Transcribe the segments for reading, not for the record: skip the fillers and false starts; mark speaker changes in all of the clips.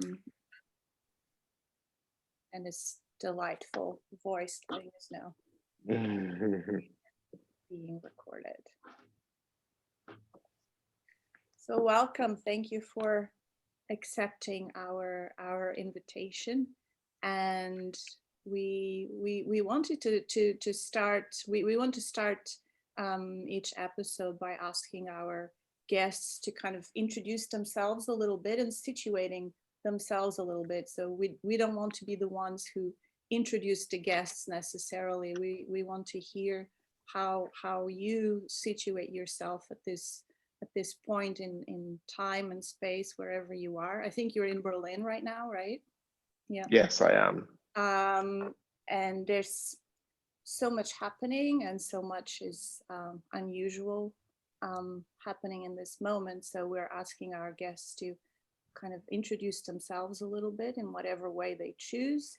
Speaker 1: Mm. And his delightful voice letting us know being recorded. So welcome. Thank you for accepting our invitation. And we wanted to start. We want to start each episode by asking our guests to kind of introduce themselves a little bit and situating themselves a little bit. So we don't want to be the ones who introduce the guests necessarily. We want to hear how you situate yourself at this point in time and space, wherever you are. I think you're in Berlin right now, right? Yeah.
Speaker 2: Yes, I am.
Speaker 1: And there's so much happening, and so much is unusual happening in this moment. So we're asking our guests to kind of introduce themselves a little bit in whatever way they choose.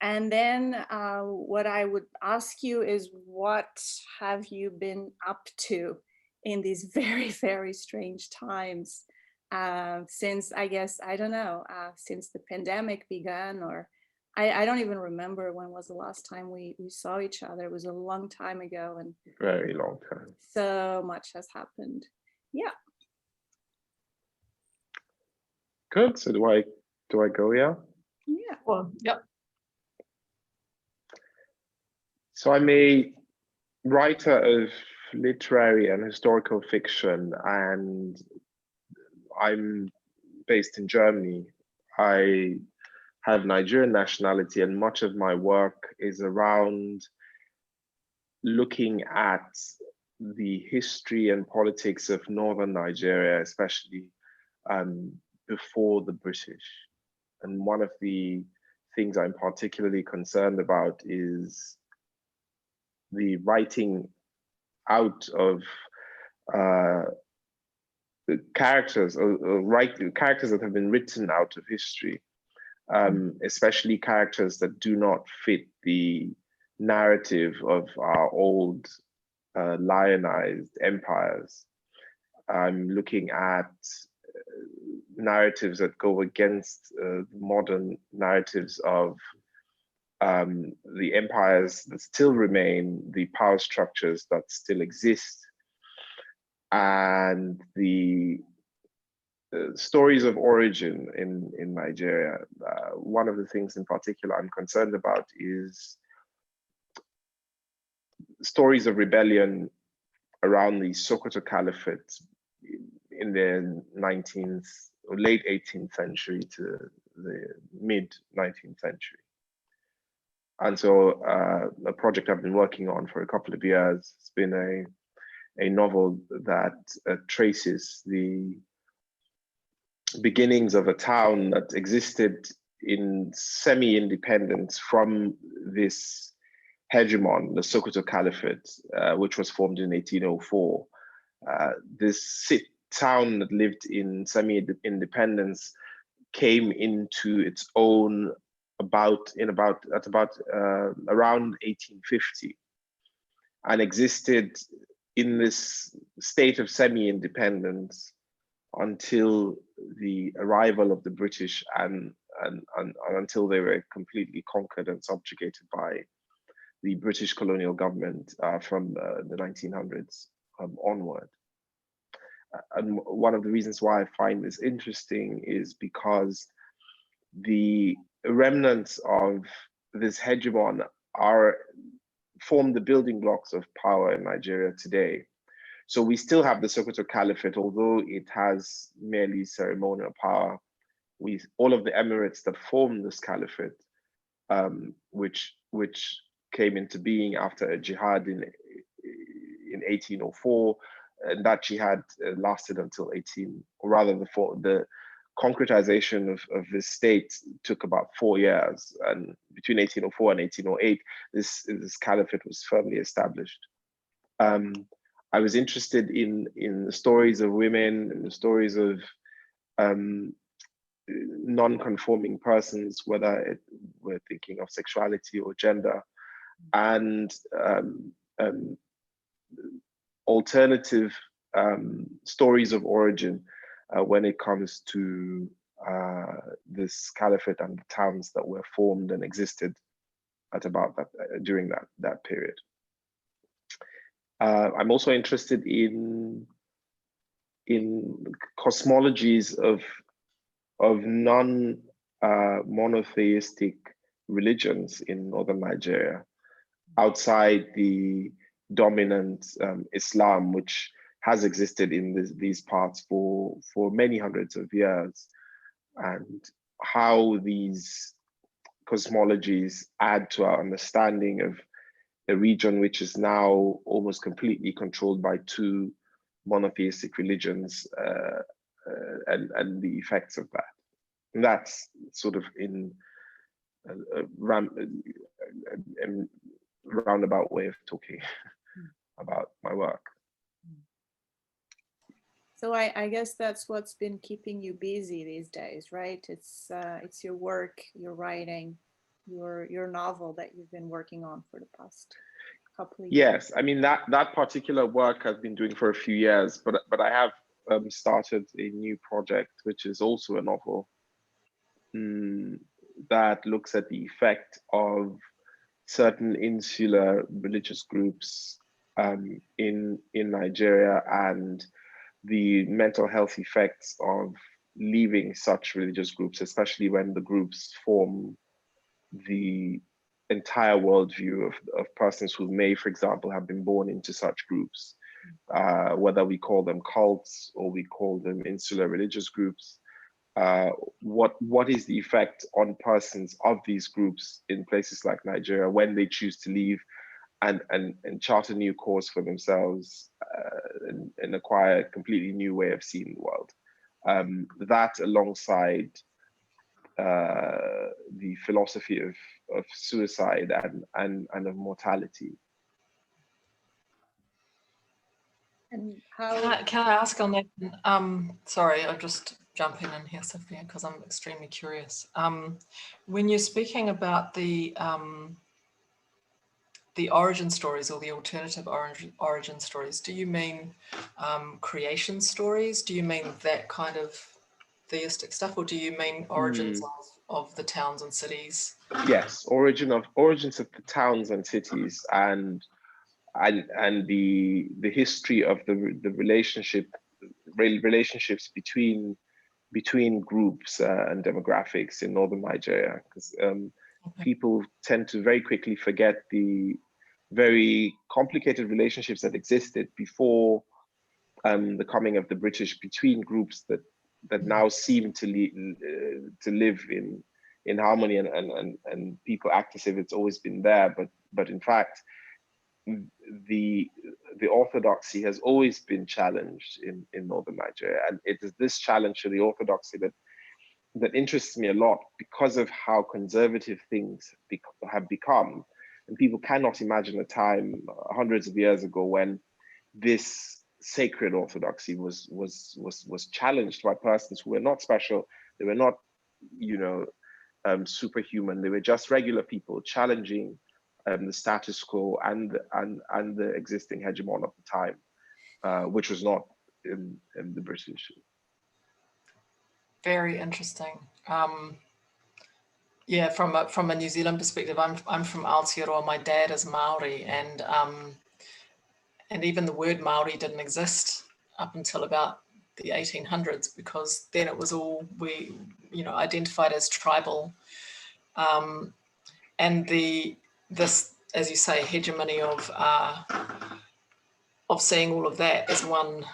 Speaker 1: And then what I would ask you is, what have you been up to in these very, very strange times since, I guess, I don't know, since the pandemic began, or I don't even remember when was the last time we saw each other. It was a long time ago, and
Speaker 2: Very long time.
Speaker 1: so much has happened. Yeah.
Speaker 2: Good. So do I go? Yeah.
Speaker 1: Yeah.
Speaker 3: Well, yep.
Speaker 2: So I'm a writer of literary and historical fiction, and I'm based in Germany. I have Nigerian nationality, and much of my work is around looking at the history and politics of northern Nigeria, especially before the British. And one of the things I'm particularly concerned about is the writing out of the characters, characters that have been written out of history, especially characters that do not fit the narrative of our old lionized empires. I'm looking at narratives that go against modern narratives of the empires that still remain, the power structures that still exist, and the stories of origin in Nigeria. One of the things in particular I'm concerned about is stories of rebellion around the Sokoto Caliphate in the 19th or late 18th century to the mid 19th century. And so a project I've been working on for a couple of years has been a novel that traces the beginnings of a town that existed in semi-independence from this hegemon, the Sokoto Caliphate, which was formed in 1804. This town that lived in semi-independence came into its own around 1850, and existed in this state of semi-independence until the arrival of the British and until they were completely conquered and subjugated by the British colonial government from the 1900s onward. And one of the reasons why I find this interesting is because the remnants of this hegemon form the building blocks of power in Nigeria today. So we still have the Sokoto Caliphate, although it has merely ceremonial power. All of the emirates that form this caliphate, which came into being after a jihad in 1804, and that jihad lasted until the concretization of this state took about 4 years, and between 1804 and 1808, this caliphate was firmly established. I was interested in the stories of women and the stories of non-conforming persons, whether we're thinking of sexuality or gender, and alternative stories of origin when it comes to this caliphate and the towns that were formed and existed at about that during that period. I'm also interested in cosmologies of non-monotheistic religions in northern Nigeria, outside the dominant Islam, which has existed in these parts for many hundreds of years, and how these cosmologies add to our understanding of a region which is now almost completely controlled by two monotheistic religions, and the effects of that. And that's sort of in a roundabout way of talking about my work.
Speaker 1: So I guess that's what's been keeping you busy these days, right? It's your work, your writing, your novel that you've been working on for the past couple of years.
Speaker 2: Yes, I mean that particular work I've been doing for a few years, but I have started a new project, which is also a novel that looks at the effect of certain insular religious groups in Nigeria, and the mental health effects of leaving such religious groups, especially when the groups form the entire worldview of persons who may, for example, have been born into such groups, whether we call them cults or we call them insular religious groups. What is the effect on persons of these groups in places like Nigeria when they choose to leave and chart a new course for themselves, and acquire a completely new way of seeing the world? That, alongside the philosophy of suicide and of mortality.
Speaker 1: And how
Speaker 3: can I ask on that? Sorry, I'm just jumping in here, Sophia, because I'm extremely curious. When you're speaking about the origin stories, or the alternative origin stories, do you mean creation stories? Do you mean that kind of theistic stuff, or do you mean origins of the towns and cities?
Speaker 2: Yes, origins of the towns and cities, and the history of the relationships between groups and demographics in northern Nigeria, because people tend to very quickly forget the very complicated relationships that existed before the coming of the British between groups that now seem to live in harmony, and people act as if it's always been there, but in fact the orthodoxy has always been challenged in northern Nigeria, and it is this challenge to the orthodoxy that interests me a lot, because of how conservative things have become. And people cannot imagine a time hundreds of years ago when this sacred orthodoxy was challenged by persons who were not special. They were not, superhuman. They were just regular people challenging the status quo and the existing hegemon of the time, which was not in the British.
Speaker 3: Very interesting. Yeah, from a New Zealand perspective, I'm from Aotearoa. My dad is Maori, and even the word Maori didn't exist up until about the 1800s, because then it was all identified as tribal, and this, as you say, hegemony of seeing all of that as one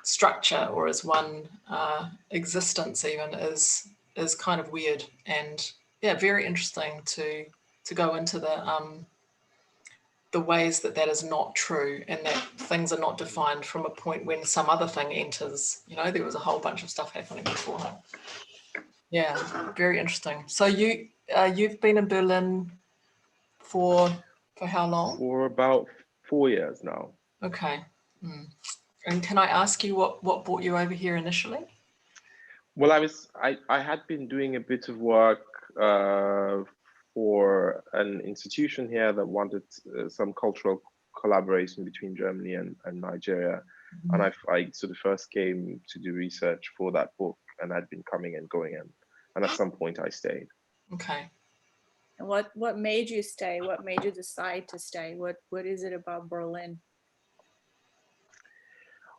Speaker 3: structure, or as one existence even, is kind of weird, and yeah, very interesting to go into the ways that is not true, and that things are not defined from a point when some other thing enters. There was a whole bunch of stuff happening beforehand. Yeah, very interesting. So you've been in Berlin for how long?
Speaker 2: For about 4 years now.
Speaker 3: Okay. And can I ask you what brought you over here initially?
Speaker 2: Well, I had been doing a bit of work for an institution here that wanted some cultural collaboration between Germany and Nigeria. And I sort of first came to do research for that book and I'd been coming and going, and at some point I stayed.
Speaker 3: Okay.
Speaker 1: And what made you stay? What made you decide to stay? What is it about Berlin?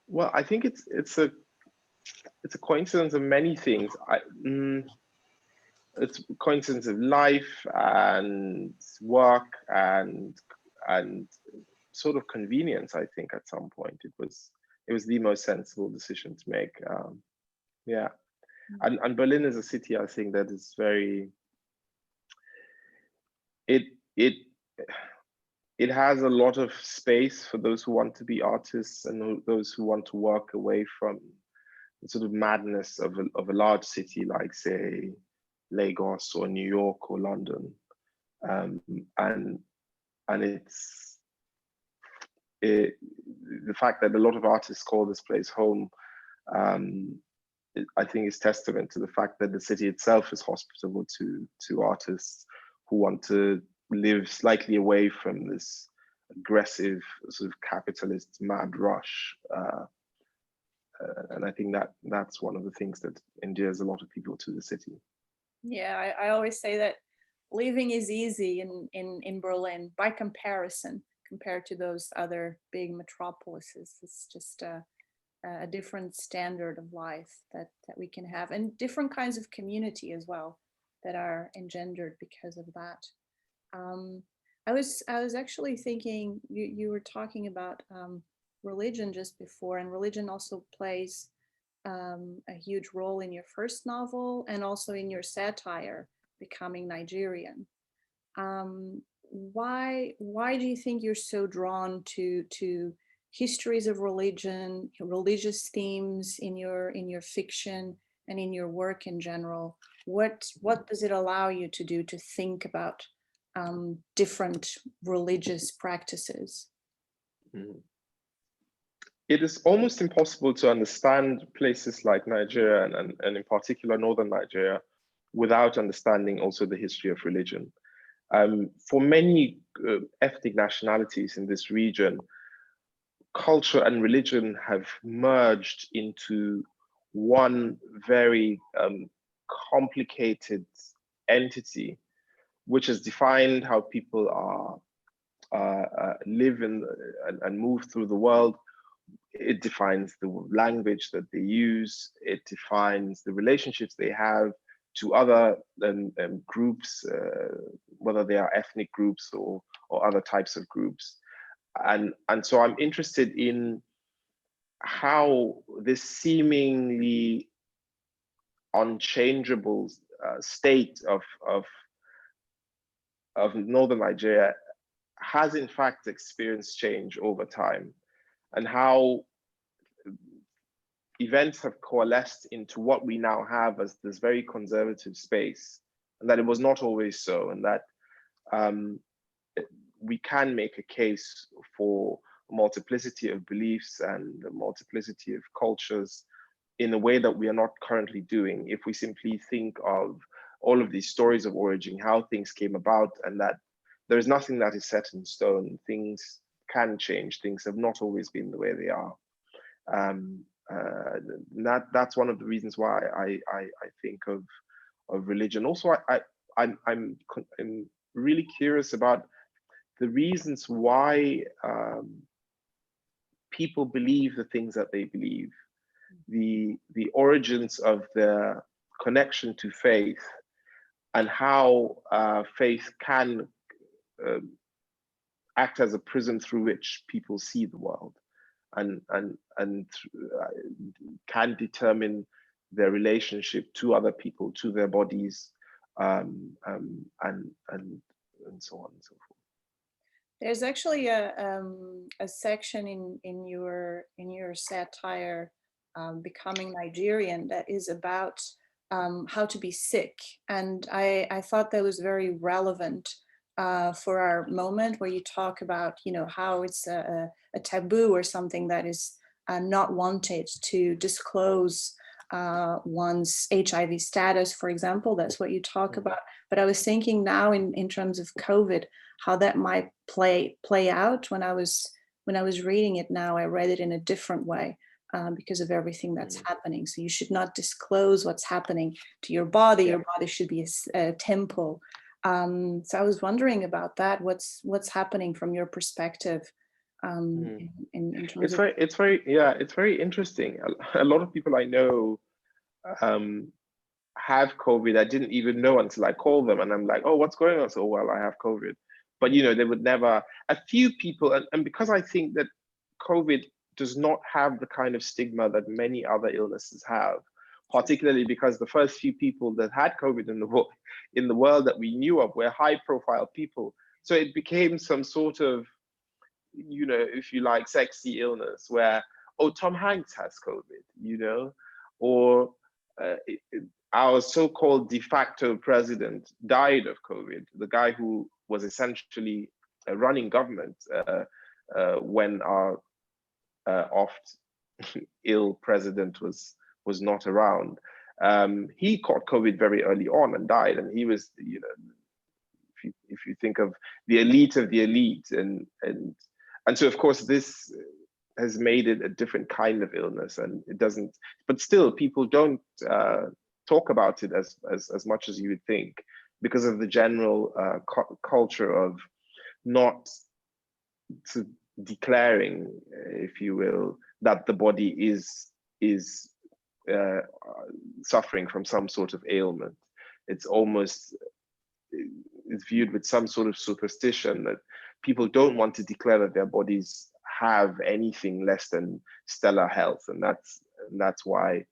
Speaker 2: Well, I think it's a coincidence of many things. It's a coincidence of life and work and sort of convenience. I think at some point it was the most sensible decision to make. Yeah, and Berlin is a city, I think, that is very. It has a lot of space for those who want to be artists and those who want to work away from the sort of madness of a large city like, say, Lagos or New York or London, and the fact that a lot of artists call this place home, I think is testament to the fact that the city itself is hospitable to artists who want to live slightly away from this aggressive sort of capitalist mad rush. And I think that's one of the things that endears a lot of people to the city.
Speaker 1: Yeah, I always say that living is easy in Berlin by comparison, compared to those other big metropolises. It's just a different standard of life that we can have, and different kinds of community as well that are engendered because of that. I was actually thinking, you were talking about religion just before, and religion also plays a huge role in your first novel and also in your satire, Becoming Nigerian. Why do you think you're so drawn to histories of religion, religious themes in your fiction and in your work in general? What does it allow you to do, to think about different religious practices?
Speaker 2: It is almost impossible to understand places like Nigeria and in particular northern Nigeria without understanding also the history of religion. For many ethnic nationalities in this region, culture and religion have merged into one very complicated entity, which has defined how people live and move through the world. It defines the language that they use. It defines the relationships they have to other groups, whether they are ethnic groups or other types of groups. And so I'm interested in how this seemingly unchangeable state of northern Nigeria has in fact experienced change over time, and how events have coalesced into what we now have as this very conservative space, and that it was not always so, and that we can make a case for a multiplicity of beliefs and a multiplicity of cultures in a way that we are not currently doing if we simply think of all of these stories of origin, how things came about, and that there is nothing that is set in stone. Things can change. Things have not always been the way they are. That's one of the reasons why I think of religion. Also, I'm really curious about the reasons why people believe the things that they believe, the origins of their connection to faith, and how faith can act as a prism through which people see the world, and can determine their relationship to other people, to their bodies, and so on and so forth.
Speaker 1: There's actually a section in your satire, Becoming Nigerian, that is about how to be sick, and I thought that was very relevant for our moment, where you talk about, how it's a taboo or something that is not wanted to disclose one's HIV status, for example. That's what you talk about. But I was thinking now in terms of COVID, how that might play out. When I was reading it now, I read it in a different way. because of everything that's happening. So you should not disclose what's happening to your body. Your body should be a temple. So I was wondering about that. What's happening from your perspective in terms of...
Speaker 2: It's very interesting. A lot of people I know have COVID. I didn't even know until I called them, and I'm like, oh, what's going on? So, well, I have COVID. But, you know, they would never, a few people, and because I think that COVID does not have the kind of stigma that many other illnesses have, particularly because the first few people that had COVID in the world that we knew of were high profile people. So it became some sort of, you know, if you like, sexy illness where, oh, Tom Hanks has COVID, you know, or our so-called de facto president died of COVID, the guy who was essentially running government when our oft ill president was not around. He caught COVID very early on and died, and he was, you know, if you think of the elite of the elite, and so of course this has made it a different kind of illness, and it doesn't, but still people don't talk about it as much as you would think, because of the general culture of not declaring, if you will, that the body is suffering from some sort of ailment. It's almost, it's viewed with some sort of superstition that people don't want to declare that their bodies have anything less than stellar health, and that's why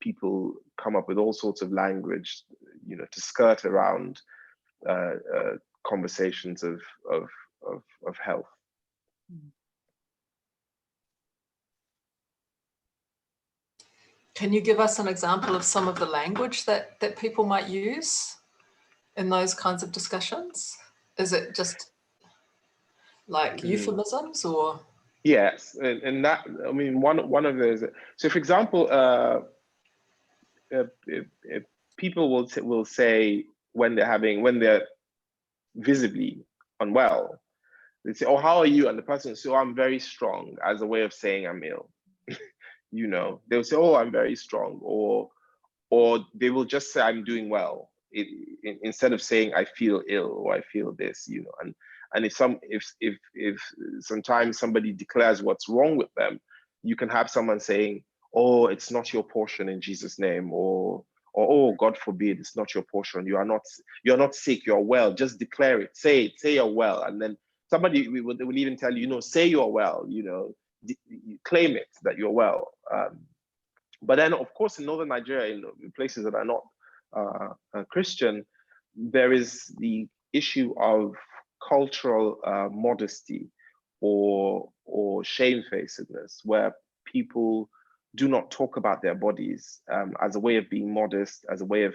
Speaker 2: people come up with all sorts of language, you know, to skirt around conversations of health.
Speaker 3: Can you give us an example of some of the language that people might use in those kinds of discussions? Is it just like euphemisms or?
Speaker 2: Yes, and that, I mean, one of those. So, for example, people will say when they're visibly unwell, they say, "Oh, how are you?" And the person will say, "Oh, I'm very strong," as a way of saying I'm ill. You know, they'll say, "Oh, I'm very strong," or they will just say, "I'm doing well," instead of saying, "I feel ill" or "I feel this," you know. And if sometimes somebody declares what's wrong with them, you can have someone saying, "Oh, it's not your portion in Jesus' name," or "Oh, God forbid, it's not your portion. You're not sick. You're well. Just declare it. Say you're well." And then somebody will even tell you, "No, say you're well. You know, claim it that you're well." But then, of course, in northern Nigeria, in places that are not Christian, there is the issue of cultural modesty or shamefacedness, where people do not talk about their bodies as a way of being modest, as a way of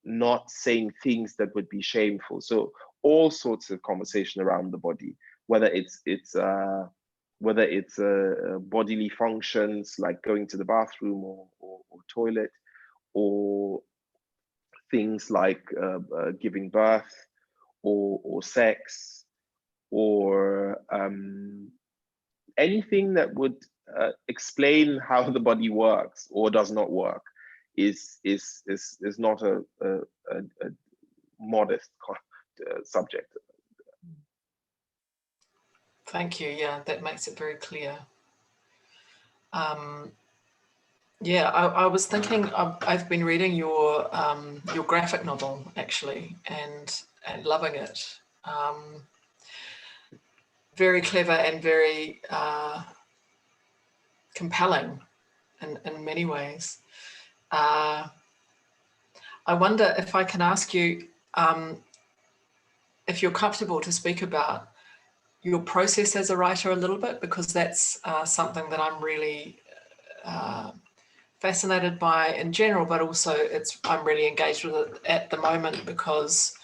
Speaker 2: not saying things that would be shameful. So all sorts of conversation around the body, whether it's bodily functions like going to the bathroom or toilet, or things like giving birth, or sex, or anything that would explain how the body works or does not work is not a modest subject.
Speaker 3: Thank you. Yeah, that makes it very clear. Yeah, I was thinking, I've been reading your graphic novel actually, and loving it. Very clever and very compelling in many ways. I wonder if I can ask you if you're comfortable to speak about your process as a writer a little bit, because that's something that I'm really fascinated by in general, but also I'm really engaged with it at the moment because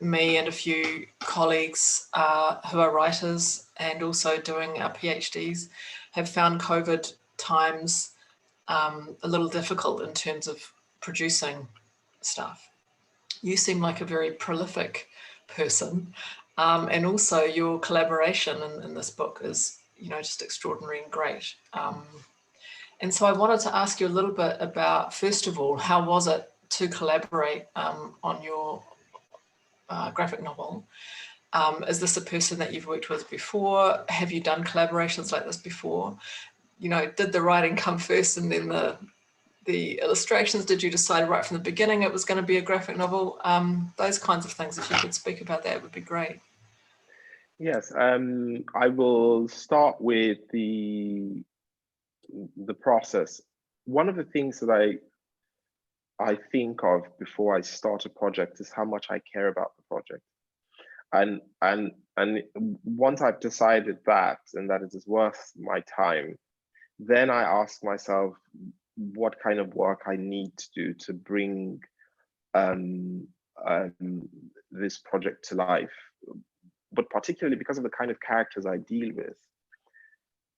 Speaker 3: me and a few colleagues who are writers and also doing our PhDs have found COVID times a little difficult in terms of producing stuff. You seem like a very prolific person. And also your collaboration in this book is, just extraordinary and great. And so I wanted to ask you a little bit about, first of all, how was it to collaborate on your graphic novel? Is this a person that you've worked with before? Have you done collaborations like this before? Did the writing come first and then the illustrations? Did you decide right from the beginning it was going to be a graphic novel? Those kinds of things, if you could speak about that, would be great.
Speaker 2: Yes, I will start with the process. One of the things that I think of before I start a project is how much I care about the project. And once I've decided that, and that it is worth my time, then I ask myself what kind of work I need to do to bring this project to life. But particularly because of the kind of characters I deal with,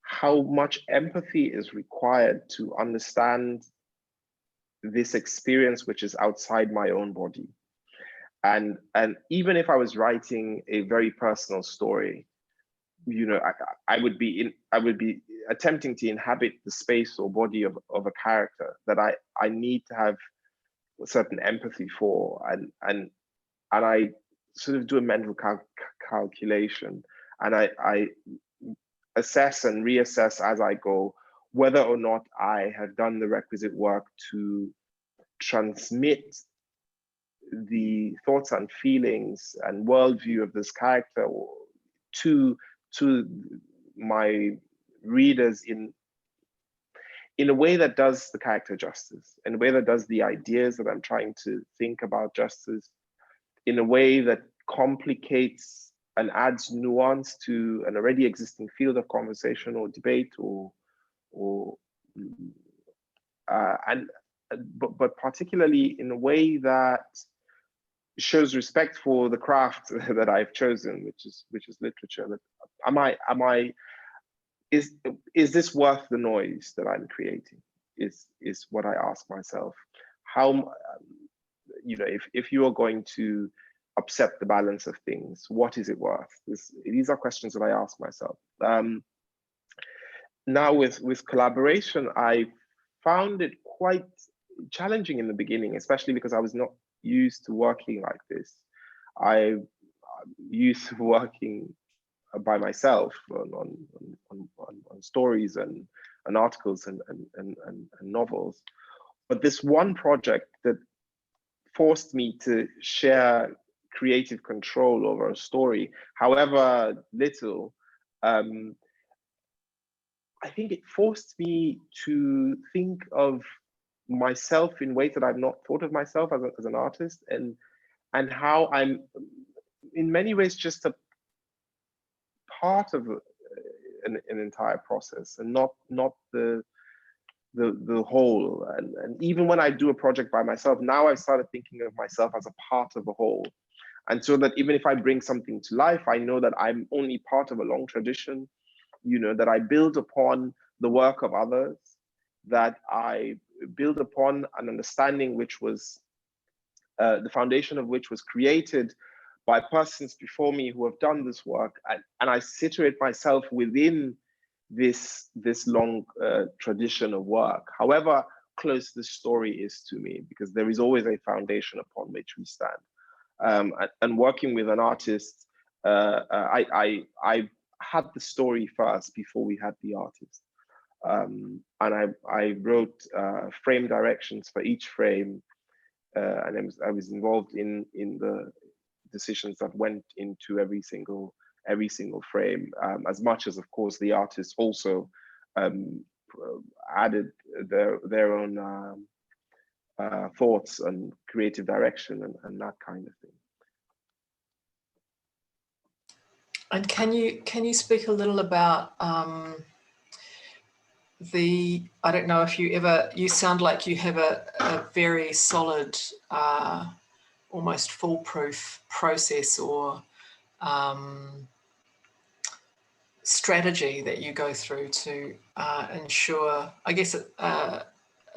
Speaker 2: how much empathy is required to understand this experience which is outside my own body. And even if I was writing a very personal story, I would be attempting to inhabit the space or body of a character that I need to have a certain empathy for, and I sort of do a mental calculation, and I assess and reassess as I go whether or not I have done the requisite work to transmit the thoughts and feelings and worldview of this character to my readers in a way that does the character justice, in a way that does the ideas that I'm trying to think about justice, in a way that complicates and adds nuance to an already existing field of conversation or debate, but particularly in a way that shows respect for the craft that I've chosen, which is literature. That is this worth the noise that I'm creating? Is what I ask myself. How, if you are going to upset the balance of things, what is it worth? These are questions that I ask myself. Now with collaboration, I found it quite challenging in the beginning, especially because I was not used to working like this. I'm used to working by myself on stories and articles and novels. But this one project that forced me to share creative control over a story, however little, I think it forced me to think of myself in ways that I've not thought of myself as an artist, and how I'm in many ways just a part of an entire process and not the whole. And even when I do a project by myself, now I've started thinking of myself as a part of a whole. And so that even if I bring something to life, I know that I'm only part of a long tradition, that I build upon the work of others, that I build upon an understanding which was, the foundation of which was created by persons before me who have done this work, and I situate myself within this long tradition of work, however close the story is to me, because there is always a foundation upon which we stand. And working with an artist, I had the story first before we had the artist. And I wrote frame directions for each frame, and I was involved in the decisions that went into every single frame, as much as, of course, the artists also added their own thoughts and creative direction and that kind of thing.
Speaker 3: And can you speak a little about I don't know if you sound like you have a very solid, almost foolproof process or strategy that you go through to ensure, I guess, a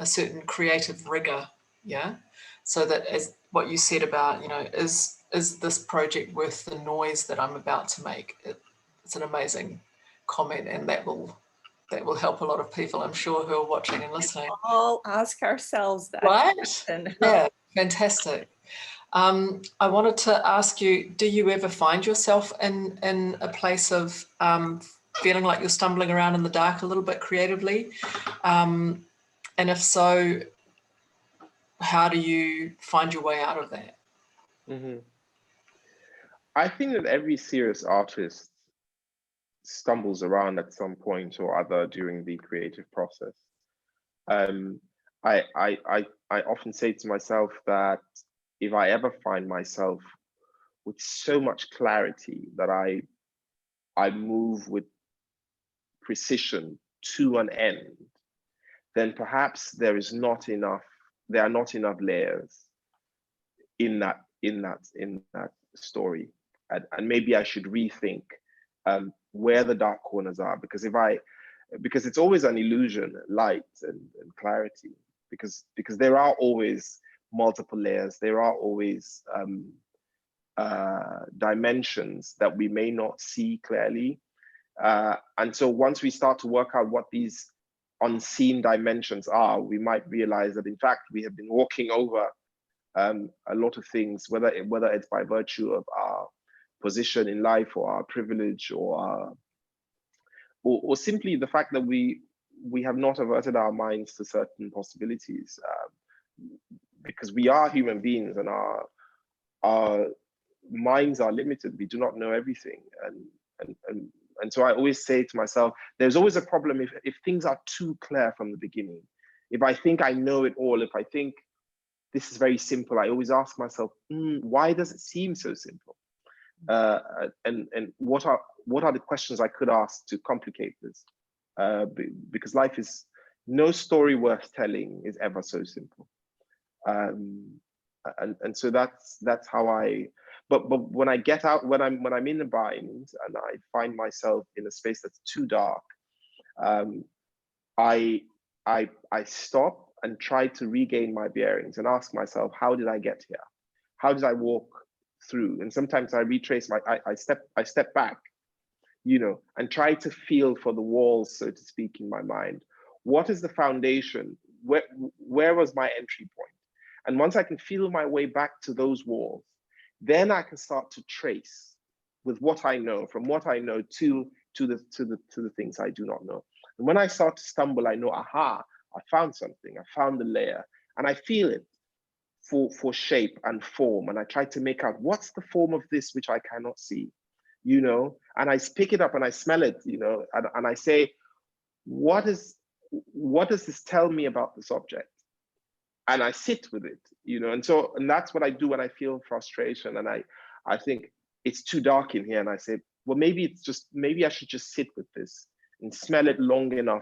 Speaker 3: certain creative rigor Yeah. So that, as what you said about, is this project worth the noise that I'm about to make? It's an amazing comment, and that will help a lot of people, I'm sure, who are watching and listening.
Speaker 1: All ask ourselves that
Speaker 3: Right?
Speaker 1: question.
Speaker 3: Yeah, fantastic. I wanted to ask you, do you ever find yourself in a place of feeling like you're stumbling around in the dark a little bit creatively? And if so, how do you find your way out of that?
Speaker 2: Mm-hmm. I think that every serious artist stumbles around at some point or other during the creative process. Um, I often say to myself that if I ever find myself with so much clarity that I move with precision to an end, then perhaps there are not enough layers in that story, and maybe I should rethink where the dark corners are, because because it's always an illusion, light and clarity, because there are always multiple layers, there are always dimensions that we may not see clearly, and so once we start to work out what these unseen dimensions are, we might realize that in fact we have been walking over a lot of things, whether it's by virtue of our position in life or our privilege or simply the fact that we have not averted our minds to certain possibilities, because we are human beings and our minds are limited. We do not know everything, and so I always say to myself, there's always a problem if things are too clear from the beginning. If I think I know it all, if I think this is very simple, I always ask myself, why does it seem so simple? And what are the questions I could ask to complicate this? Because life is, no story worth telling is ever so simple. And so that's how I. But when I get out, when I'm in the bind and I find myself in a space that's too dark, I stop and try to regain my bearings and ask myself, how did I get here? How did I walk through? And sometimes I retrace I step back, and try to feel for the walls, so to speak, in my mind. What is the foundation? Where was my entry point? And once I can feel my way back to those walls, then I can start to trace with what I know, from what I know to the things I do not know. And when I start to stumble, I know, aha, I found something. I found the layer, and I feel it for shape and form. And I try to make out what's the form of this which I cannot see, and I pick it up and I smell it, and I say, what does this tell me about this object? And I sit with it, and that's what I do when I feel frustration and I think it's too dark in here, and I say, well, maybe I should just sit with this and smell it long enough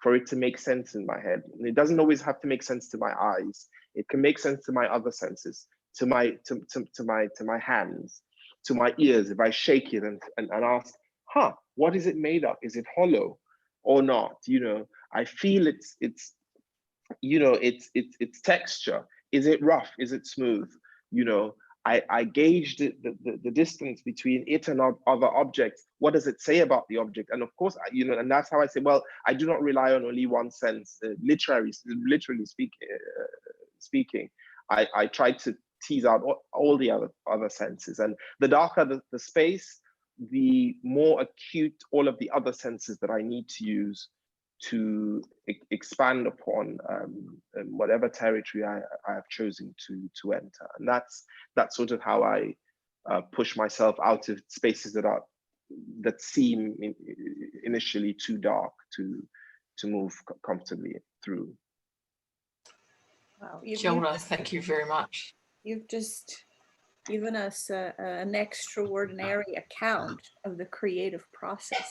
Speaker 2: for it to make sense in my head. And it doesn't always have to make sense to my eyes. It can make sense to my other senses, to my hands, to my ears. If I shake it and ask, what is it made of? Is it hollow or not? I feel its texture. Is it rough? Is it smooth? I gauge the distance between it and other objects. What does it say about the object? And of course, and that's how I say, well, I do not rely on only one sense. Literally speaking, I try to tease out all the other senses. And the darker the space, the more acute all of the other senses that I need to use to expand upon whatever territory I have chosen to enter. And that's sort of how I push myself out of spaces that seem initially too dark to move comfortably through.
Speaker 1: Wow,
Speaker 3: Gilda, thank you very much.
Speaker 1: You've just given us an extraordinary account of the creative process.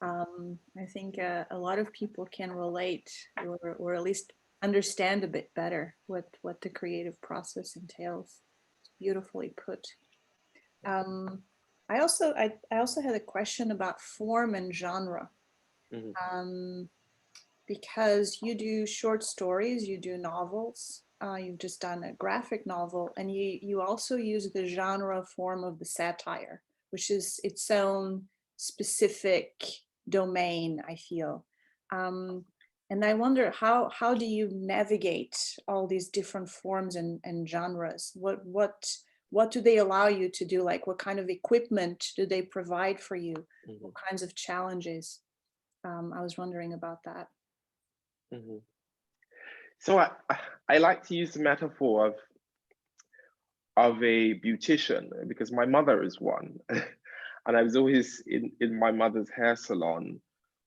Speaker 1: I think a lot of people can relate, or at least understand a bit better what the creative process entails. It's beautifully put. I also had a question about form and genre.
Speaker 2: Mm-hmm.
Speaker 1: because you do short stories, you do novels, you've just done a graphic novel, and you also use the genre form of the satire, which is its own specific domain, I feel. And I wonder, how do you navigate all these different forms and genres? What do they allow you to do? Like, what kind of equipment do they provide for you? What kinds of challenges? I was wondering about that.
Speaker 2: So I like to use the metaphor of a beautician, because my mother is one. And I was always in my mother's hair salon,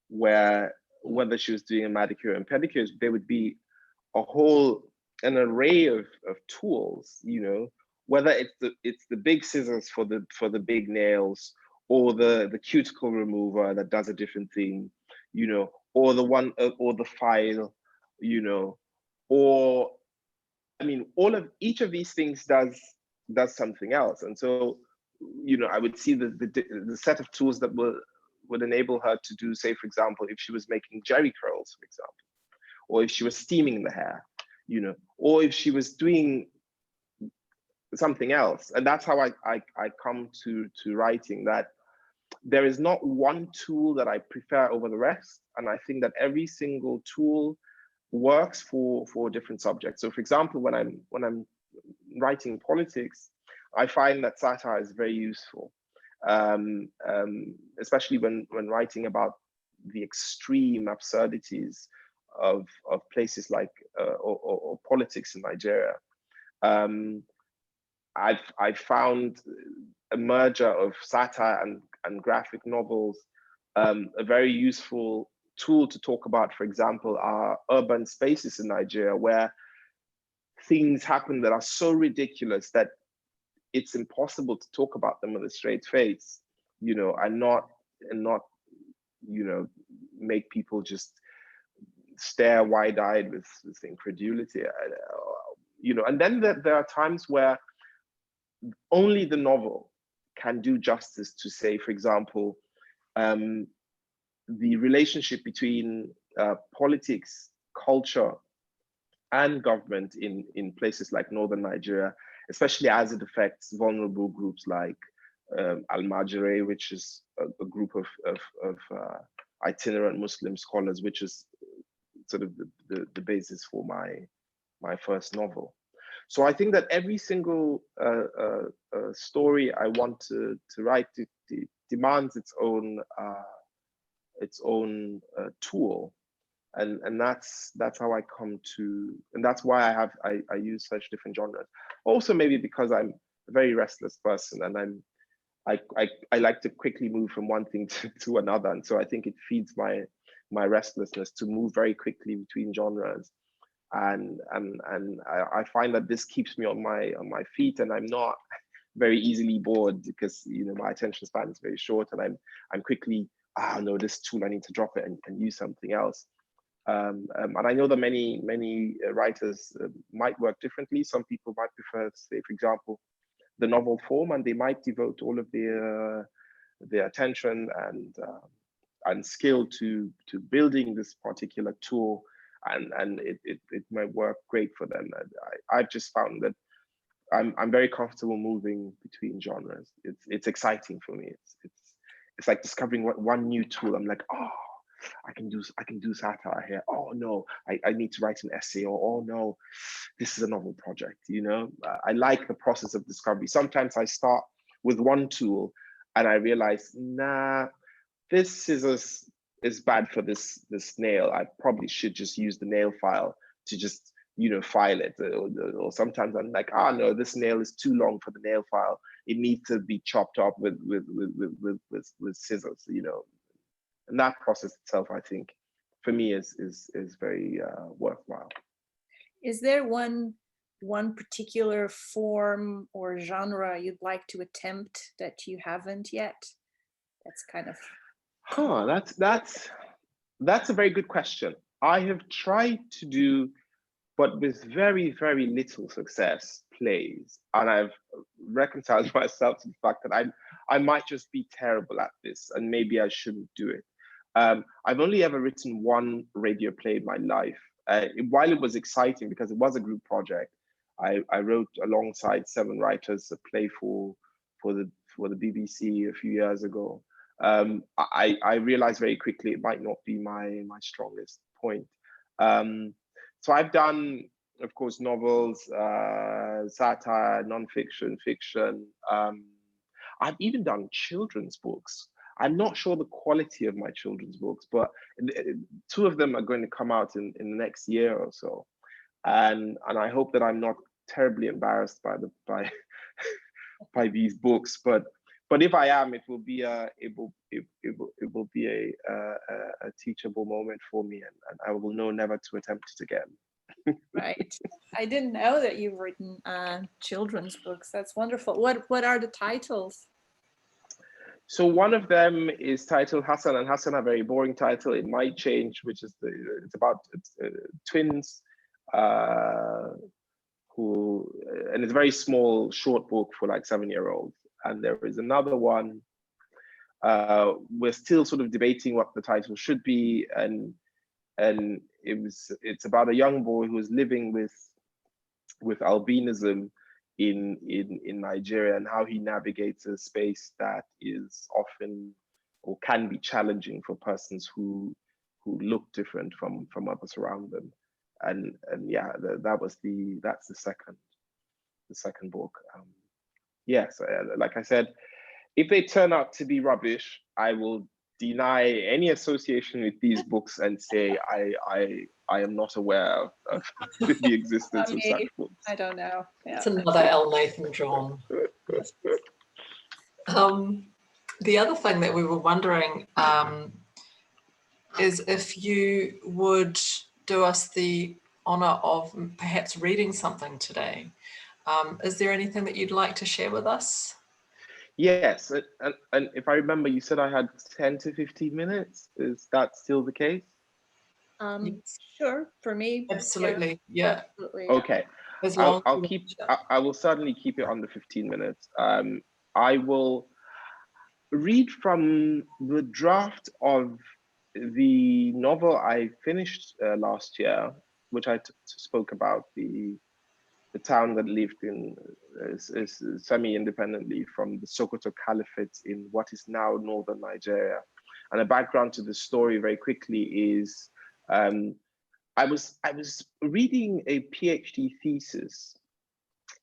Speaker 2: where whether she was doing a manicure and pedicure, there would be an array of tools, you know, whether it's the big scissors for the big nails, or the cuticle remover that does a different thing, you know, or the file, you know, or I mean, each of these things does something else. And so, you know, I would see the set of tools that would enable her to do, say, for example, if she was making jerry curls, for example, or if she was steaming the hair, you know, or if she was doing something else. And that's how I come to writing, that there is not one tool that I prefer over the rest. And I think that every single tool works for different subjects. So for example, when I'm writing politics, I find that satire is very useful, especially when writing about the extreme absurdities of places like or politics in Nigeria. I've found a merger of satire and graphic novels a very useful tool to talk about, for example, our urban spaces in Nigeria, where things happen that are so ridiculous that it's impossible to talk about them with a straight face, you know, and not, you know, make people just stare wide-eyed with incredulity, you know. And then there are times where only the novel can do justice to, say, for example, the relationship between politics, culture, and government in places like northern Nigeria, especially as it affects vulnerable groups like Al-Majire, which is a group of itinerant Muslim scholars, which is sort of the basis for my first novel. So I think that every single story I want to write demands its own tool, and that's how I come to, and that's why I use such different genres. Also, maybe because I'm a very restless person, and I like to quickly move from one thing to another, and so I think it feeds my restlessness to move very quickly between genres, and I find that this keeps me on my feet, and I'm not very easily bored, because, you know, my attention span is very short, and I'm quickly, no, this tool, I need to drop it and use something else. And I know that many writers might work differently. Some people might prefer, say, for example, the novel form, and they might devote all of their attention and skill to building this particular tool, and it might work great for them. And I've just found that I'm very comfortable moving between genres. It's exciting for me. It's like discovering one new tool. I'm like, oh, I can do satire here. Oh no, I need to write an essay. Or oh no, this is a novel project. You know, I like the process of discovery. Sometimes I start with one tool and I realize, nah, this scissors is bad for this nail. I probably should just use the nail file to just, you know, file it. Or sometimes I'm like, no, this nail is too long for the nail file. It needs to be chopped up with scissors, you know. And that process itself, I think, for me is very worthwhile.
Speaker 1: Is there one particular form or genre you'd like to attempt that you haven't yet? That's kind of.
Speaker 2: That's a very good question. I have tried to do, but with very, very little success, plays, and I've reconciled myself to the fact that I might just be terrible at this, and maybe I shouldn't do it. I've only ever written one radio play in my life. While it was exciting because it was a group project, I wrote alongside 7 writers a play for the BBC a few years ago. I realized very quickly it might not be my strongest point. So I've done, of course, novels, satire, nonfiction, fiction. I've even done children's books. I'm not sure the quality of my children's books, but 2 of them are going to come out in the next year or so, and I hope that I'm not terribly embarrassed by these books. But if I am, it will be a teachable moment for me, and I will know never to attempt it again.
Speaker 1: Right. I didn't know that you've written children's books. That's wonderful. What are the titles?
Speaker 2: So one of them is titled Hassan, and Hassan, a very boring title. It might change, which is it's about twins who, and it's a very small, short book for like 7-year-olds. And there is another one. We're still sort of debating what the title should be, and it's about a young boy who is living with albinism in Nigeria, and how he navigates a space that is often or can be challenging for persons who look different from others around them. And yeah, that's the second book. Yes, like I said, if they turn out to be rubbish, I will deny any association with these books and say I am not aware of the existence of such books.
Speaker 1: I don't know. Yeah.
Speaker 3: It's another Elnathan John. The other thing that we were wondering is if you would do us the honor of perhaps reading something today. Is there anything that you'd like to share with us?
Speaker 2: Yes, and if I remember, you said I had 10 to 15 minutes. Is that still the case?
Speaker 1: Sure, for me.
Speaker 3: Absolutely, yeah.
Speaker 1: Absolutely, yeah.
Speaker 2: Okay, I will certainly keep it under 15 minutes. I will read from the draft of the novel I finished last year, which I spoke about, the town that lived in semi-independently from the Sokoto Caliphate in what is now northern Nigeria. And a background to the story very quickly is I was reading a PhD thesis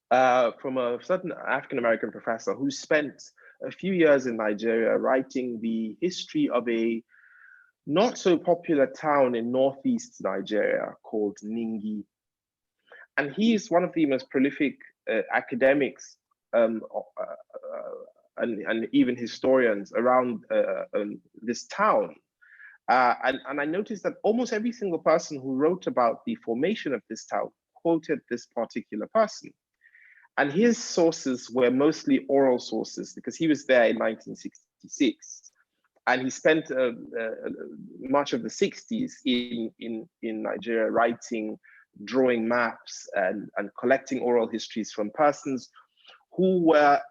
Speaker 2: from a certain African-American professor who spent a few years in Nigeria writing the history of a not so popular town in northeast Nigeria called Ningi. And he is one of the most prolific academics and even historians around this town. And I noticed that almost every single person who wrote about the formation of this town quoted this particular person. And his sources were mostly oral sources because he was there in 1966. And he spent much of the 60s in Nigeria writing, drawing maps and collecting oral histories from persons who were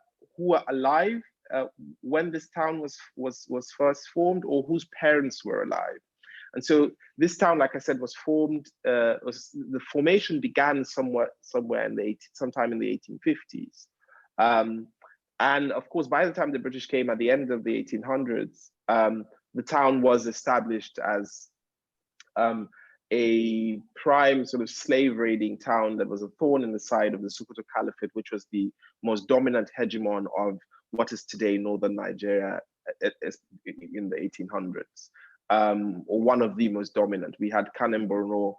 Speaker 2: alive when this town was first formed, or whose parents were alive. And so this town, like I said, was formed. The formation began sometime in the 1850s, and of course, by the time the British came at the end of the 1800s, the town was established as a prime sort of slave raiding town that was a thorn in the side of the Sokoto Caliphate, which was the most dominant hegemon of what is today northern Nigeria in the 1800s, or one of the most dominant. We had Caine Borno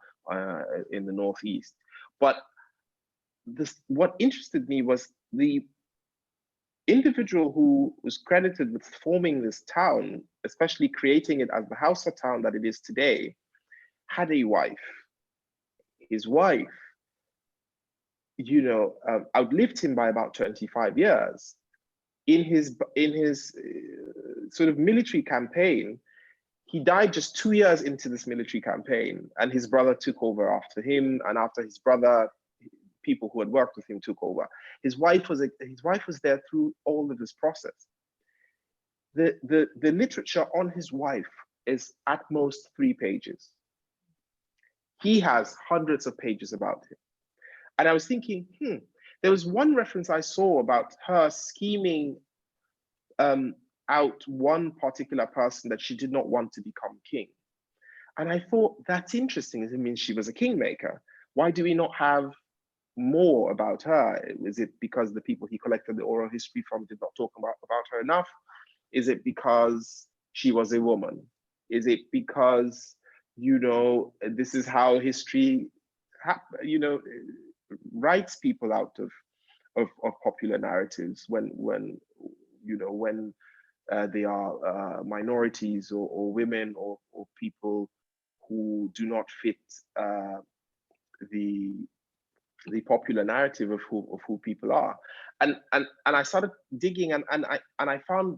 Speaker 2: in the northeast. But what interested me was the individual who was credited with forming this town, especially creating it as the Hausa town that it is today, had a wife. His wife, outlived him by about 25 years. In his sort of military campaign, he died just 2 years into this military campaign, and his brother took over after him. And after his brother, people who had worked with him took over. His wife was there through all of this process. The literature on his wife is at most 3 pages. He has hundreds of pages about him. And I was thinking, there was one reference I saw about her scheming out one particular person that she did not want to become king. And I thought, that's interesting. It means she was a kingmaker. Why do we not have more about her? Is it because the people he collected the oral history from did not talk about her enough? Is it because she was a woman? Is it because, this is how history, writes people out of popular narratives when they are minorities or women or people who do not fit the popular narrative of who people are, and I started digging and I found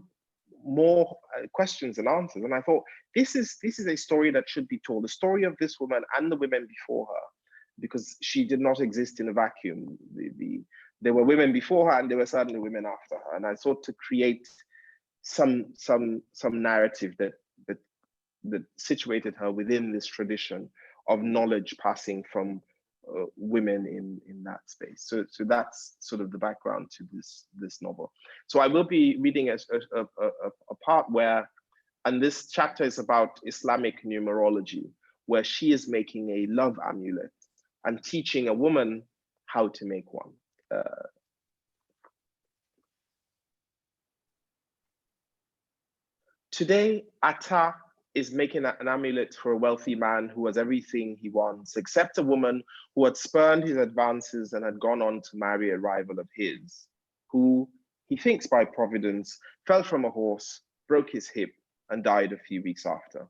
Speaker 2: more questions and answers, and I thought this is a story that should be told, the story of this woman and the women before her, because she did not exist in a vacuum. There were women before her and there were certainly women after her, and I sought to create some narrative that situated her within this tradition of knowledge passing from women in that space. So that's sort of the background to this novel. So I will be reading a part where, and this chapter is about Islamic numerology, where she is making a love amulet and teaching a woman how to make one. Today, Atta is making an amulet for a wealthy man who has everything he wants, except a woman who had spurned his advances and had gone on to marry a rival of his, who, he thinks by providence, fell from a horse, broke his hip, and died a few weeks after.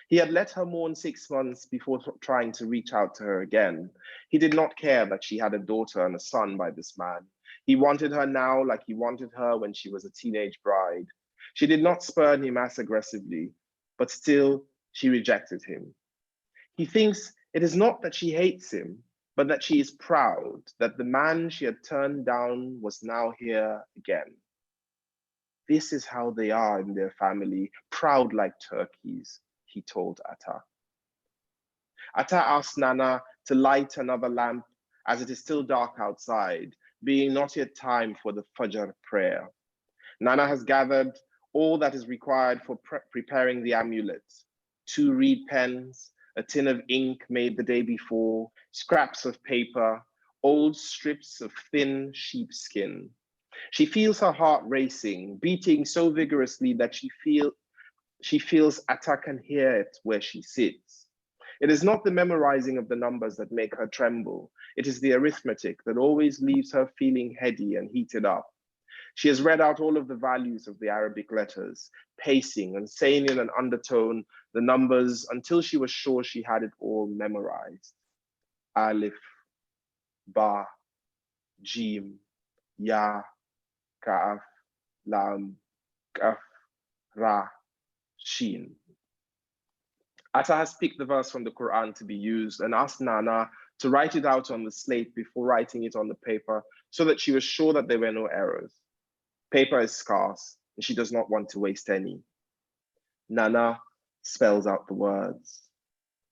Speaker 2: He had let her mourn 6 months before trying to reach out to her again. He did not care that she had a daughter and a son by this man. He wanted her now like he wanted her when she was a teenage bride. She did not spurn him as aggressively, but still she rejected him. He thinks it is not that she hates him, but that she is proud that the man she had turned down was now here again. This is how they are in their family, proud like turkeys, he told Atta. Atta asked Nana to light another lamp as it is still dark outside, being not yet time for the Fajr prayer. Nana has gathered all that is required for preparing the amulet: 2 reed pens, a tin of ink made the day before, scraps of paper, old strips of thin sheepskin. She feels her heart racing, beating so vigorously that she feels Atta can hear it where she sits. It is not the memorizing of the numbers that make her tremble. It is the arithmetic that always leaves her feeling heady and heated up. She has read out all of the values of the Arabic letters, pacing and saying in an undertone the numbers until she was sure she had it all memorized. Alif, Ba, Jim, Ya, Kaf, Lam, Kaf, Ra, Shin. Atta has picked the verse from the Quran to be used and asked Nana to write it out on the slate before writing it on the paper so that she was sure that there were no errors. Paper is scarce, and she does not want to waste any. Nana spells out the words.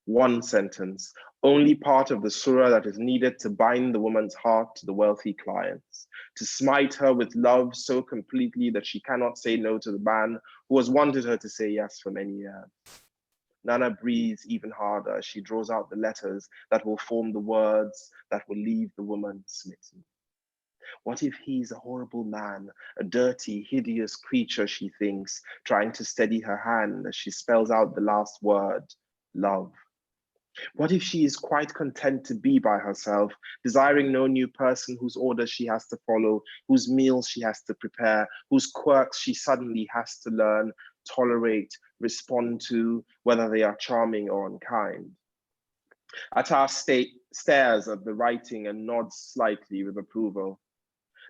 Speaker 2: 1 sentence, only part of the surah that is needed to bind the woman's heart to the wealthy clients, to smite her with love so completely that she cannot say no to the man who has wanted her to say yes for many years. Nana breathes even harder as she draws out the letters that will form the words that will leave the woman smitten. What if he's a horrible man, a dirty, hideous creature, she thinks, trying to steady her hand as she spells out the last word, love. What if she is quite content to be by herself, desiring no new person whose orders she has to follow, whose meals she has to prepare, whose quirks she suddenly has to learn, tolerate, respond to, whether they are charming or unkind? Atta stares at the writing and nods slightly with approval.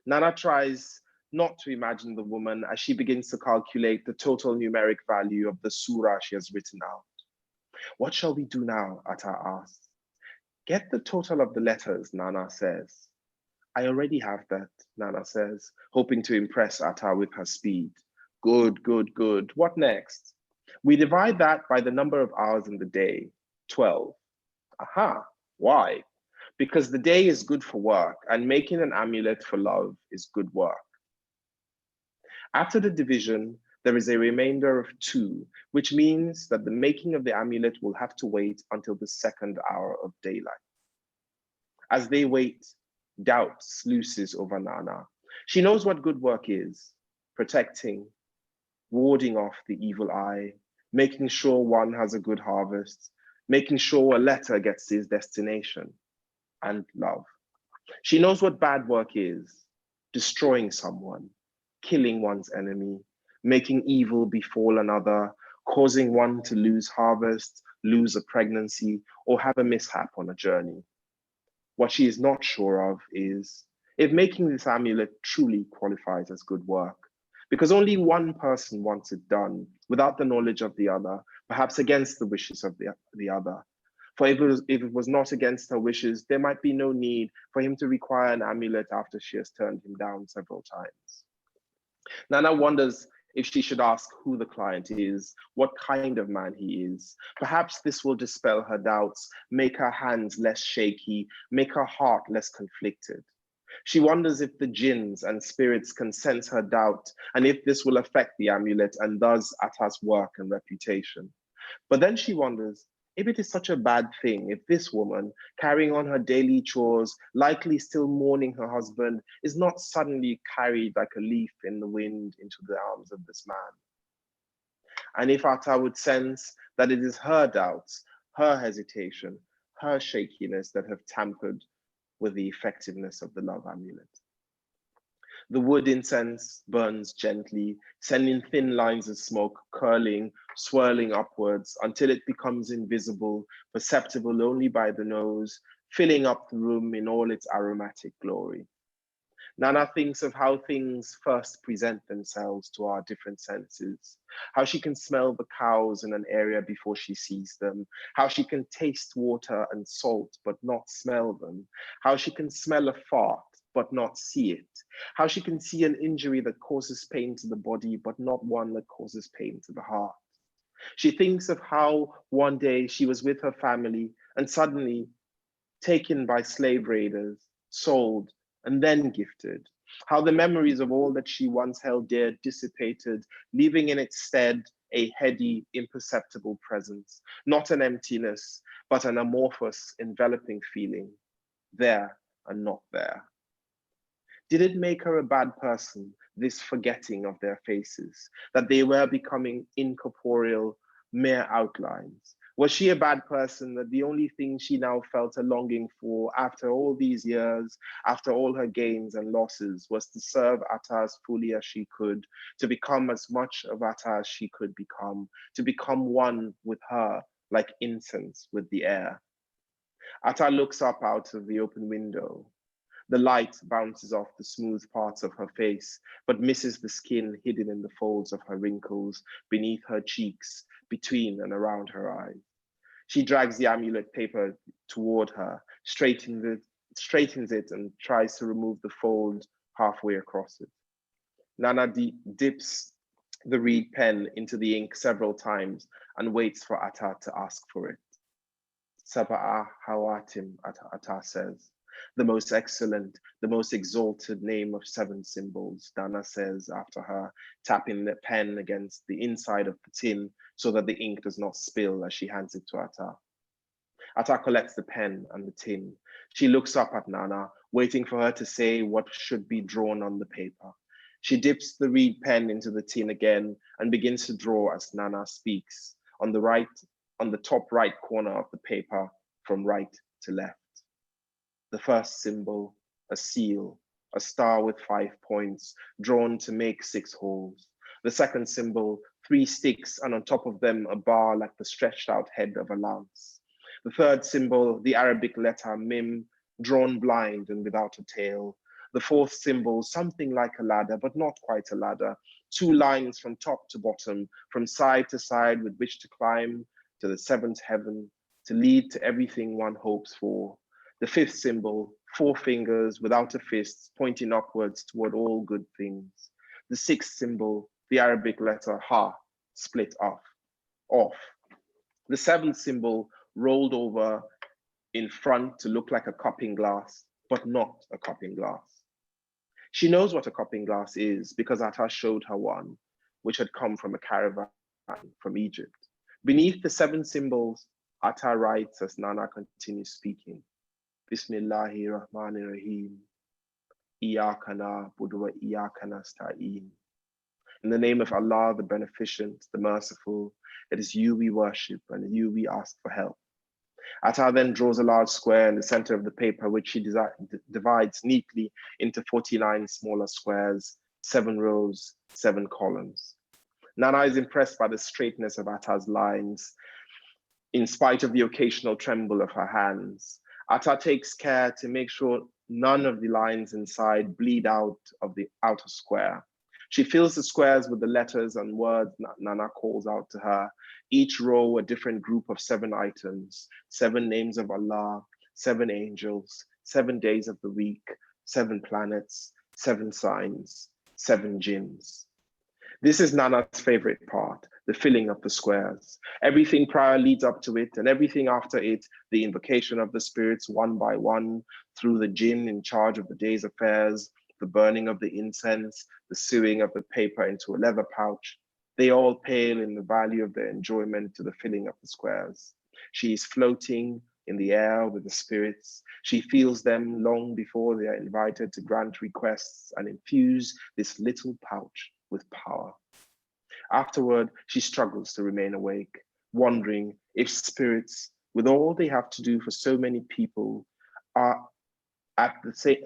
Speaker 2: Nana tries not to imagine the woman as she begins to calculate the total numeric value of the surah she has written out. What shall we do now? Atta asks. Get the total of the letters, Nana says. I already have that, Nana says, hoping to impress Atta with her speed. Good, good, good. What next? We divide that by the number of hours in the day, 12. Aha, why? Because the day is good for work and making an amulet for love is good work. After the division, there is a remainder of 2, which means that the making of the amulet will have to wait until the 2nd hour of daylight. As they wait, doubt sluices over Nana. She knows what good work is: protecting, warding off the evil eye, making sure one has a good harvest, making sure a letter gets to its destination, and love. She knows what bad work is: destroying someone, killing one's enemy, making evil befall another, causing one to lose harvest, lose a pregnancy, or have a mishap on a journey. What she is not sure of is if making this amulet truly qualifies as good work, because only one person wants it done without the knowledge of the other, perhaps against the wishes of the other. For if it was not against her wishes, there might be no need for him to require an amulet after she has turned him down several times. Nana wonders if she should ask who the client is, what kind of man he is. Perhaps this will dispel her doubts, make her hands less shaky, make her heart less conflicted. She wonders if the jinns and spirits can sense her doubt, and if this will affect the amulet and thus Atta's work and reputation. But then she wonders if it is such a bad thing if this woman, carrying on her daily chores, likely still mourning her husband, is not suddenly carried like a leaf in the wind into the arms of this man. And if Atta would sense that it is her doubts, her hesitation, her shakiness that have tampered with the effectiveness of the love amulet. The wood incense burns gently, sending thin lines of smoke curling, swirling upwards until it becomes invisible, perceptible only by the nose, filling up the room in all its aromatic glory. Nana thinks of how things first present themselves to our different senses, how she can smell the cows in an area before she sees them, how she can taste water and salt but not smell them, how she can smell a fart but not see it, how she can see an injury that causes pain to the body but not one that causes pain to the heart. She thinks of how one day she was with her family and suddenly taken by slave raiders, sold, and then gifted. How the memories of all that she once held dear dissipated, leaving in its stead a heady, imperceptible presence, not an emptiness, but an amorphous, enveloping feeling, there and not there. Did it make her a bad person, this forgetting of their faces, that they were becoming incorporeal, mere outlines? Was she a bad person that the only thing she now felt a longing for after all these years, after all her gains and losses, was to serve Atta as fully as she could, to become as much of Atta as she could become, to become one with her, like incense with the air? Atta looks up out of the open window. The light bounces off the smooth parts of her face, but misses the skin hidden in the folds of her wrinkles, beneath her cheeks, between and around her eyes. She drags the amulet paper toward her, straightens it and tries to remove the fold halfway across it. Nana dips the reed pen into the ink several times and waits for Atta to ask for it. Saba'a Hawatim, Atta says. The most excellent, the most exalted name of 7 symbols, Nana says after her, tapping the pen against the inside of the tin so that the ink does not spill as she hands it to Atta. Atta collects the pen and the tin. She looks up at Nana, waiting for her to say what should be drawn on the paper. She dips the reed pen into the tin again and begins to draw as Nana speaks, on the top right corner of the paper, from right to left. The first symbol, a seal, a star with 5 points, drawn to make 6 holes. The second symbol, 3 sticks, and on top of them, a bar like the stretched out head of a lance. The third symbol, the Arabic letter Mim, drawn blind and without a tail. The fourth symbol, something like a ladder, but not quite a ladder. 2 lines from top to bottom, from side to side with which to climb to the 7th heaven, to lead to everything one hopes for. The 5th symbol, 4 fingers without a fist, pointing upwards toward all good things. The 6th symbol, the Arabic letter Ha, split off. off. The seventh symbol rolled over in front to look like a cupping glass, but not a cupping glass. She knows what a cupping glass is because Atta showed her one, which had come from a caravan from Egypt. Beneath the seven symbols, Atta writes as Nana continues speaking, Bismillahi Rahmani Rahim, Iyakana Budwa Iyakana Sta'in. In the name of Allah, the Beneficent, the Merciful, it is you we worship and you we ask for help. Atta then draws a large square in the center of the paper, which she divides neatly into 49 smaller squares, 7 rows, 7 columns. Nana is impressed by the straightness of Atta's lines, in spite of the occasional tremble of her hands. Atta takes care to make sure none of the lines inside bleed out of the outer square. She fills the squares with the letters and words Nana calls out to her, each row a different group of 7 items, 7 names of Allah, 7 angels, 7 days of the week, 7 planets, 7 signs, 7 jinns. This is Nana's favorite part, the filling of the squares. Everything prior leads up to it, and everything after it, the invocation of the spirits one by one, through the jinn in charge of the day's affairs, the burning of the incense, the sewing of the paper into a leather pouch, they all pale in the value of their enjoyment to the filling of the squares. She is floating in the air with the spirits. She feels them long before they are invited to grant requests and infuse this little pouch with power. Afterward, she struggles to remain awake, wondering if spirits, with all they have to do for so many people, are at the same,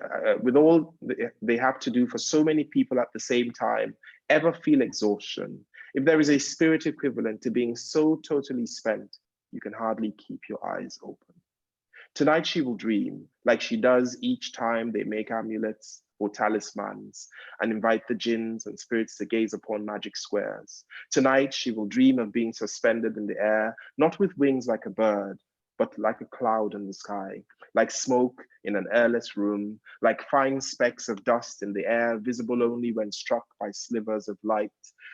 Speaker 2: with all they have to do for so many people at the same time, ever feel exhaustion. If there is a spirit equivalent to being so totally spent, you can hardly keep your eyes open. Tonight she will dream, like she does each time they make amulets or talismans and invite the jinns and spirits to gaze upon magic squares. Tonight she will dream of being suspended in the air, not with wings like a bird, but like a cloud in the sky, like smoke in an airless room, like fine specks of dust in the air, visible only when struck by slivers of light.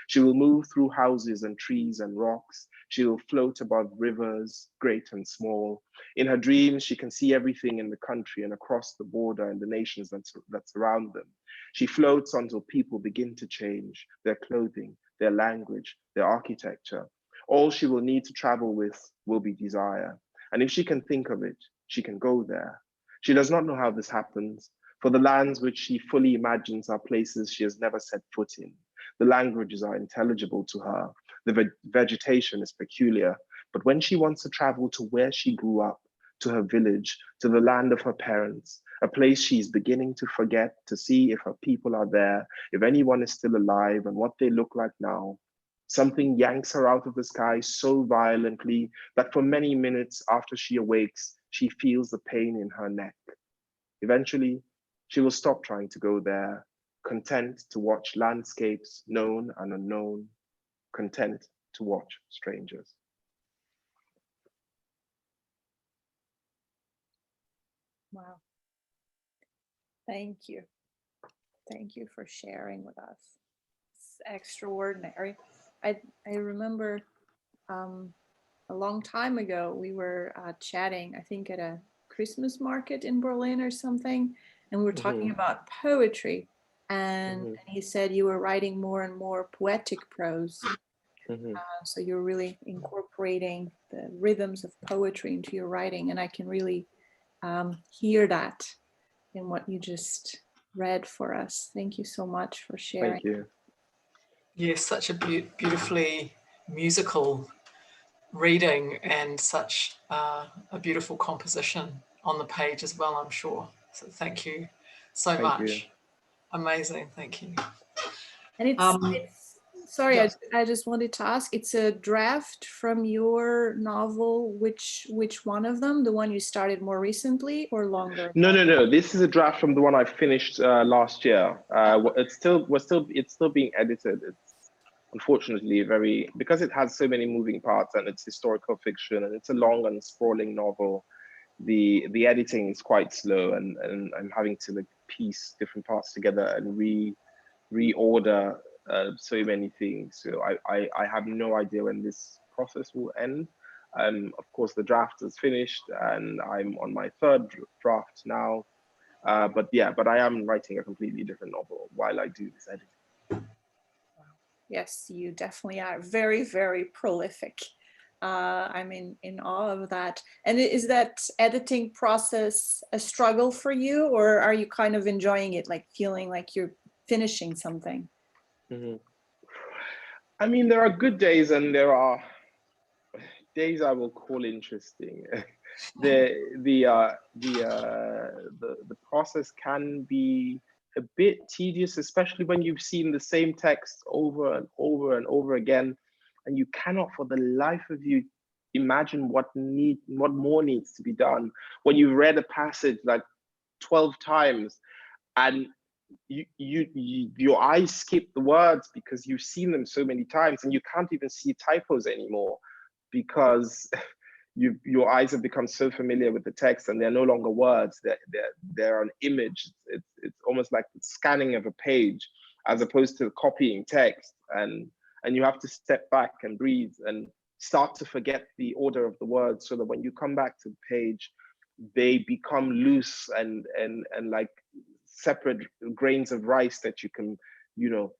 Speaker 2: She will move through houses and trees and rocks. She will float above rivers, great and small. In her dreams, she can see everything in the country and across the border and the nations that surround them. She floats until people begin to change their clothing, their language, their architecture. All she will need to travel with will be desire. And if she can think of it, she can go there. She does not know how this happens, for the lands which she fully imagines are places she has never set foot in. The languages are intelligible to her. The vegetation is peculiar. But when she wants to travel to where she grew up, to her village, to the land of her parents, a place she is beginning to forget, to see if her people are there, if anyone is still alive and what they look like now, something yanks her out of the sky so violently that for many minutes after she awakes, she feels the pain in her neck. Eventually, she will stop trying to go there, content to watch landscapes known and unknown, content to watch strangers.
Speaker 1: Wow. Thank you. Thank you for sharing with us. It's extraordinary. I remember a long time ago, we were chatting, I think at a Christmas market in Berlin or something, and we were talking about poetry. And he said you were writing more and more poetic prose. So you're really incorporating the rhythms of poetry into your writing. And I can really hear that in what you just read for us. Thank you so much for sharing.
Speaker 2: Thank you.
Speaker 3: Yes, such a beautifully musical reading and such a beautiful composition on the page as well, I'm sure. So thank you so much.
Speaker 2: You.
Speaker 3: Amazing, thank you.
Speaker 1: And it's sorry, yes. I just wanted to ask, it's a draft from your novel. Which one of them? The one you started more recently or longer?
Speaker 2: No. This is a draft from the one I finished last year. It's still being edited. It's unfortunately because it has so many moving parts and it's historical fiction and it's a long and sprawling novel. The editing is quite slow and I'm having to like piece different parts together and reorder so many things. So I have no idea when this process will end. Of course, the draft is finished and I'm on my third draft now. But I am writing a completely different novel while I do this editing.
Speaker 1: Yes, you definitely are very, very prolific. I'm in awe of that. And is that editing process a struggle for you, or are you kind of enjoying it, like feeling like you're finishing something?
Speaker 2: Mm-hmm. I mean, there are good days and there are days I will call interesting. The process can be a bit tedious, especially when you've seen the same text over and over and over again, and you cannot for the life of you imagine what more needs to be done. When you've read a passage like 12 times and your eyes skip the words because you've seen them so many times, and you can't even see typos anymore because your eyes have become so familiar with the text, and they're no longer words, they're an image. It's almost like the scanning of a page as opposed to copying text, and you have to step back and breathe and start to forget the order of the words, so that when you come back to the page, they become loose and like separate grains of rice that you can,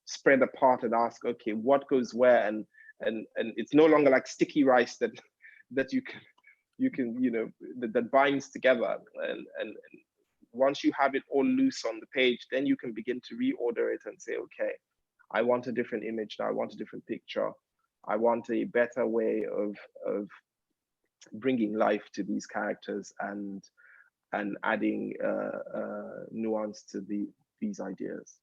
Speaker 2: spread apart and ask, okay, what goes where? And it's no longer like sticky rice that you can that binds together. And once you have it all loose on the page, then you can begin to reorder it and say, okay, I want a different image now. I want a different picture. I want a better way of bringing life to these characters and adding nuance to these ideas.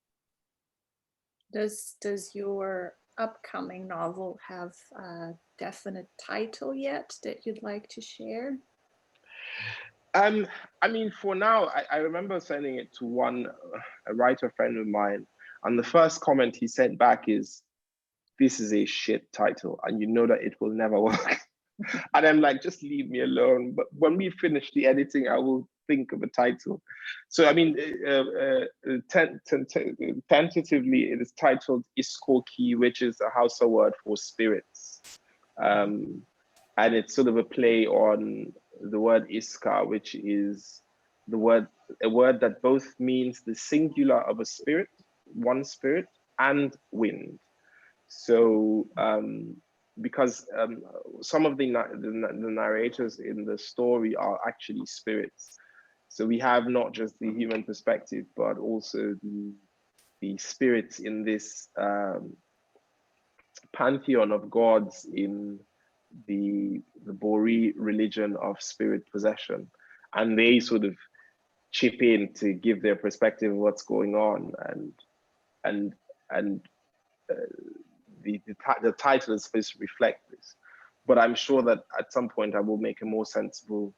Speaker 1: Does your upcoming novel have a definite title yet that you'd like to share?
Speaker 2: I mean, for now, I remember sending it to a writer friend of mine, and the first comment he sent back is, "This is a shit title, and you know that it will never work." And I'm like, just leave me alone. But when we finish the editing, I will think of a title. So, I mean, tentatively, it is titled Iskoki, which is a Hausa word for spirits. And it's sort of a play on the word Iska, which is a word that both means the singular of a spirit, one spirit, and wind. So, because some of the narrators in the story are actually spirits. So we have not just the human perspective, but also the spirits in this pantheon of gods in the Bori religion of spirit possession. And they sort of chip in to give their perspective of what's going on. And the title is supposed to reflect this, but I'm sure that at some point I will make a more sensible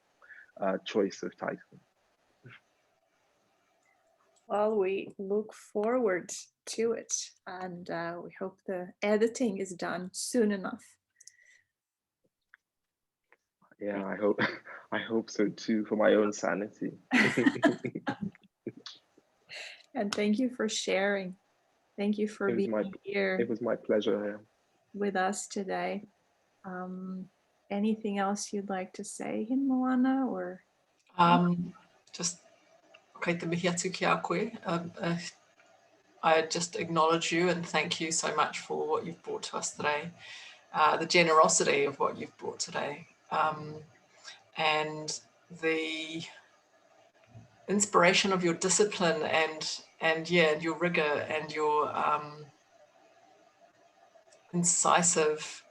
Speaker 2: choice of title.
Speaker 1: Well, we look forward to it, and we hope the editing is done soon enough.
Speaker 2: Yeah, I hope so too, for my own sanity.
Speaker 1: And thank you for sharing. Thank you for being here.
Speaker 2: It was my pleasure
Speaker 1: with us today. Anything else you'd like to say, Moana, or?
Speaker 3: Just I just acknowledge you and thank you so much for what you've brought to us today, the generosity of what you've brought today, and the inspiration of your discipline and your rigor and your incisive.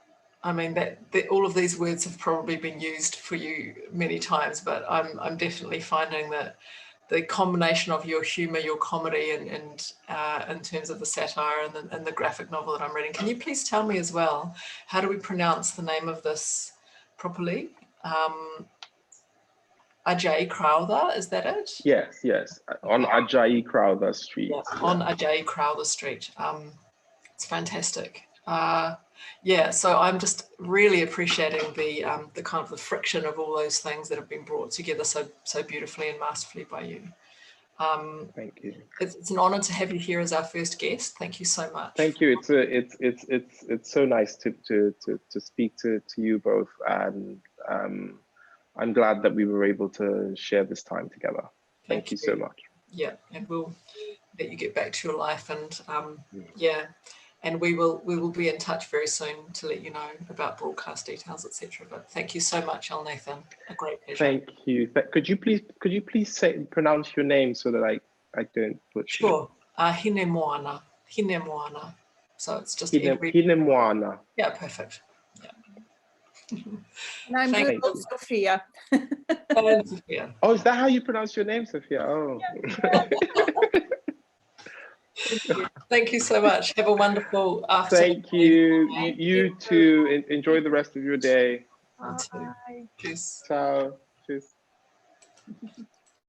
Speaker 3: I mean, that all of these words have probably been used for you many times, but I'm definitely finding that the combination of your humor, your comedy, and in terms of the satire and the graphic novel that I'm reading. Can you please tell me as well, how do we pronounce the name of this properly? Ajayi Crowther, is that it?
Speaker 2: Yes, on Ajayi Crowther Street.
Speaker 3: Yes, on Ajayi Crowther Street. It's fantastic. So I'm just really appreciating the kind of the friction of all those things that have been brought together so beautifully and masterfully by you.
Speaker 2: Thank you.
Speaker 3: It's an honor to have you here as our first guest. Thank you so much.
Speaker 2: Thank you. It's so nice to speak to you both, and I'm glad that we were able to share this time together. Thank you so much.
Speaker 3: Yeah, and we'll let you get back to your life, and yeah, and we will be in touch very soon to let you know about broadcast details, etc. But thank you so much, Elnathan. A great pleasure.
Speaker 2: Thank you. Could you please pronounce your name so that I don't butcher?
Speaker 3: Sure. Hine Moana. Hine Moana. So it's just
Speaker 2: Hine Moana.
Speaker 3: Yeah, perfect. Yeah.
Speaker 1: And I'm good with Sophia.
Speaker 3: Sophia.
Speaker 2: Oh, is that how you pronounce your name, Sophia? Oh.
Speaker 3: Thank you so much. Have a wonderful afternoon.
Speaker 2: Thank you. You too. Enjoy the rest of your day.
Speaker 3: Bye. Cheers.
Speaker 2: Ciao. Cheers.